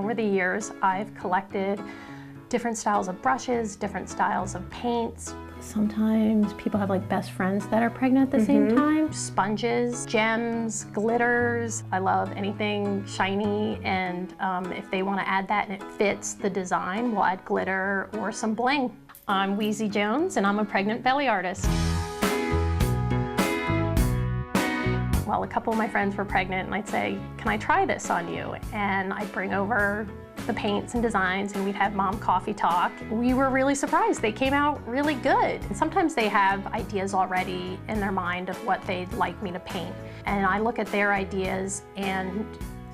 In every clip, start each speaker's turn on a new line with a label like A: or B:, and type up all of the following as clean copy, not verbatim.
A: Over the years, I've collected different styles of brushes, different styles of paints. Sometimes people have like best friends that are pregnant at the same time. Sponges, gems, glitters. I love anything shiny, and if they want to add that and it fits the design, we'll add glitter or some bling. I'm Wheezy Jones, and I'm a pregnant belly artist. Well, a couple of my friends were pregnant, and I'd say, can I try this on you? And I'd bring over the paints and designs, and we'd have mom coffee talk. We were really surprised. They came out really good. And sometimes they have ideas already in their mind of what they'd like me to paint. And I look at their ideas and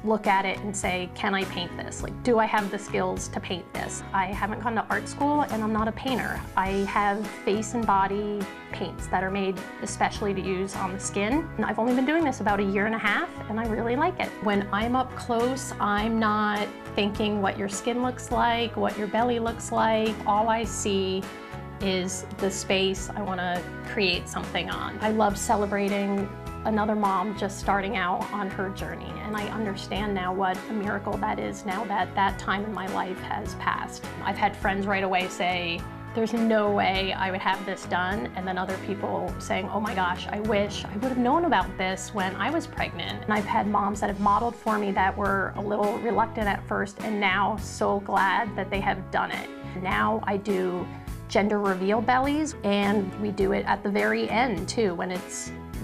A: look at it and say, can I paint this? Like, do I have the skills to paint this? I haven't gone to art school, and I'm not a painter. I have face and body paints that are made especially to use on the skin. And I've only been doing this about 1.5 years, and I really like it. When I'm up close, I'm not thinking what your skin looks like, what your belly looks like. All I see is the space I want to create something on. I love celebrating another mom just starting out on her journey, and I understand now what a miracle that is now that that time in my life has passed. I've had friends right away say, there's no way I would have this done, and then other people saying, oh my gosh, I wish I would have known about this when I was pregnant. And I've had moms that have modeled for me that were a little reluctant at first, and now so glad that they have done it. Now I do gender reveal bellies, and we do it at the very end too,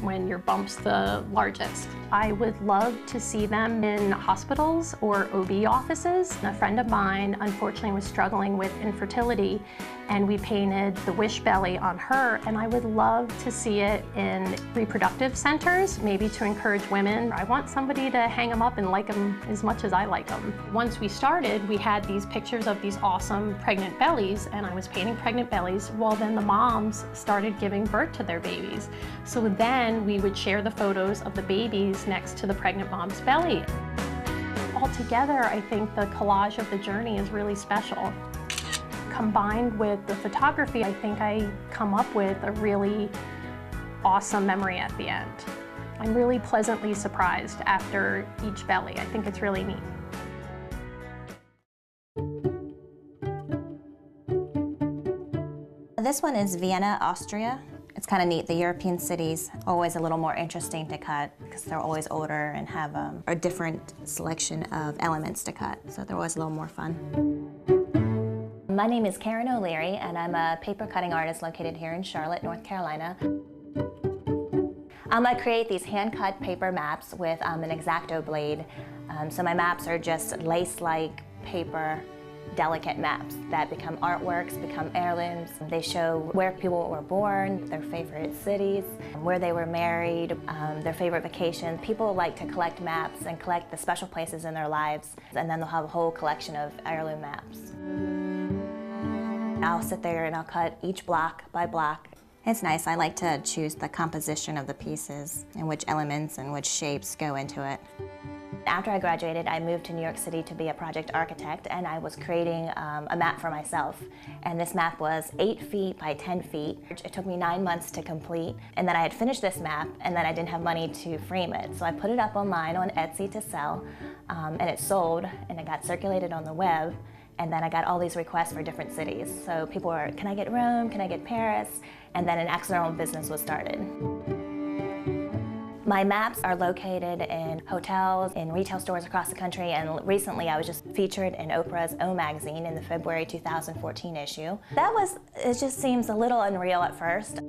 A: when your bump's the largest. I would love to see them in hospitals or OB offices. A friend of mine unfortunately was struggling with infertility, and we painted the wish belly on her, and I would love to see it in reproductive centers, maybe to encourage women. I want somebody to hang them up and like them as much as I like them. Once we started, we had these pictures of these awesome pregnant bellies, and I was painting pregnant bellies. Well, then the moms started giving birth to their babies. So then we would share the photos of the babies next to the pregnant mom's belly. Altogether, I think the collage of the journey is really special. Combined with the photography, I think I come up with a really awesome memory at the end. I'm really pleasantly surprised after each belly. I think it's really neat.
B: This one is Vienna, Austria. It's kind of neat. The European cities always a little more interesting to cut because they're always older and have a different selection of elements to cut. So they're always a little more fun. My name is Karen O'Leary, and I'm a paper cutting artist located here in Charlotte, North Carolina. I create these hand-cut paper maps with an X-Acto blade. So my maps are just lace-like paper, delicate maps that become artworks, become heirlooms. They show where people were born, their favorite cities, where they were married, their favorite vacation. People like to collect maps and collect the special places in their lives, and then they'll have a whole collection of heirloom maps. I'll sit there and I'll cut each block by block. It's nice. I like to choose the composition of the pieces and which elements and which shapes go into it. After I graduated, I moved to New York City to be a project architect, and I was creating a map for myself. And this map was 8 feet by 10 feet. It took me 9 months to complete, and then I had finished this map, and then I didn't have money to frame it. So I put it up online on Etsy to sell, and it sold, and it got circulated on the web. And then I got all these requests for different cities. So people were, can I get Rome? Can I get Paris? And then an accidental business was started. My maps are located in hotels, in retail stores across the country, and recently I was just featured in Oprah's O Magazine in the February 2014 issue. It just seems a little unreal at first.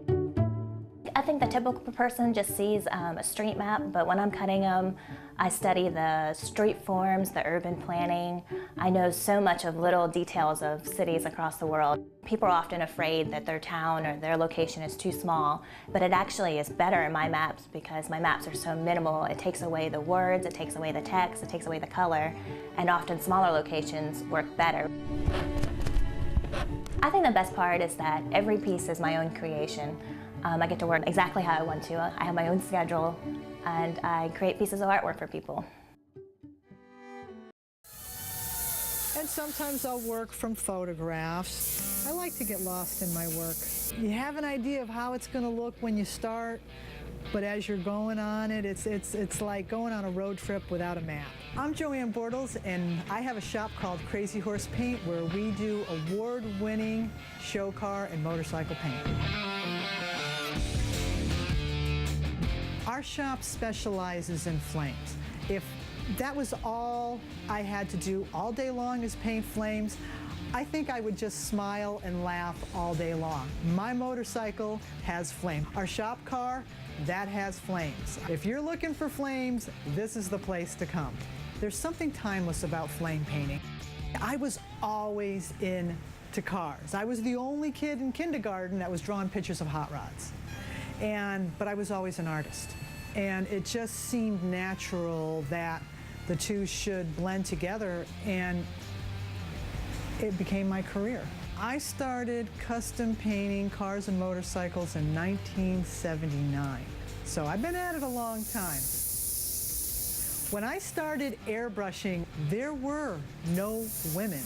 B: I think the typical person just sees a street map, but when I'm cutting them, I study the street forms, the urban planning. I know so much of little details of cities across the world. People are often afraid that their town or their location is too small, but it actually is better in my maps because my maps are so minimal. It takes away the words, it takes away the text, it takes away the color, and often smaller locations work better. I think the best part is that every piece is my own creation. I get to work exactly how I want to. I have my own schedule, and I create pieces of artwork for people.
C: And sometimes I'll work from photographs. I like to get lost in my work. You have an idea of how it's going to look when you start, but as you're going on it, it's like going on a road trip without a map. I'm Joanne Bortles, and I have a shop called Crazy Horse Paint where we do award-winning show car and motorcycle paint. Our shop specializes in flames. If that was all I had to do all day long is paint flames, I think I would just smile and laugh all day long. My motorcycle has flame. Our shop car, that has flames. If you're looking for flames, this is the place to come. There's something timeless about flame painting. I was always into cars. I was the only kid in kindergarten that was drawing pictures of hot rods. But I was always an artist. And it just seemed natural that the two should blend together, and it became my career. I started custom painting cars and motorcycles in 1979. So I've been at it a long time. When I started airbrushing, there were no women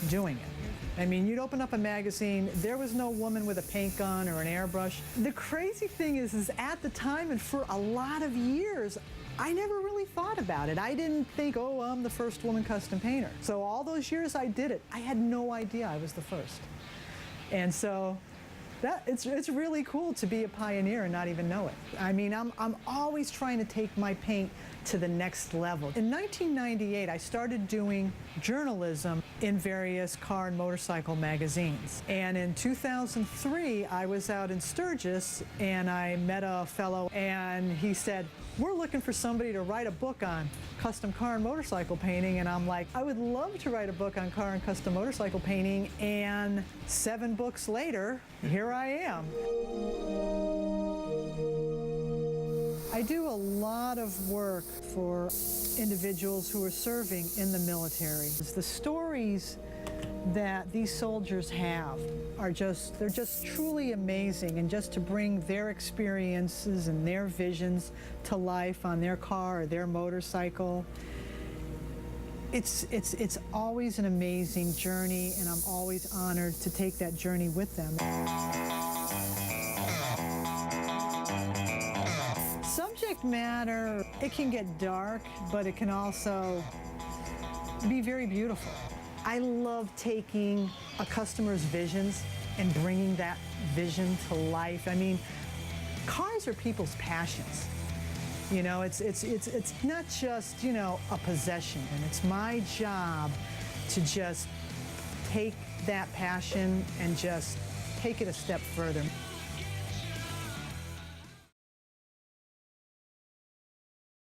C: doing it. I mean, you'd open up a magazine, there was no woman with a paint gun or an airbrush. The crazy thing is at the time and for a lot of years, I never really thought about it. I didn't think, oh, I'm the first woman custom painter. So all those years I did it, I had no idea I was the first. And so it's really cool to be a pioneer and not even know it. I mean, I'm always trying to take my paint to the next level. In 1998, I started doing journalism in various car and motorcycle magazines. And in 2003, I was out in Sturgis and I met a fellow, and he said, we're looking for somebody to write a book on custom car and motorcycle painting. And I'm like, I would love to write a book on car and custom motorcycle painting. And 7 books later, here I am. I do a lot of work for individuals who are serving in the military. The stories that these soldiers have are they're just truly amazing, and just to bring their experiences and their visions to life on their car or their motorcycle, it's always an amazing journey, and I'm always honored to take that journey with them. Subject matter, it can get dark, but it can also be very beautiful. I love taking a customer's visions and bringing that vision to life. I mean, cars are people's passions. You know, it's not just, you know, a possession, and it's my job to just take that passion and just take it a step further.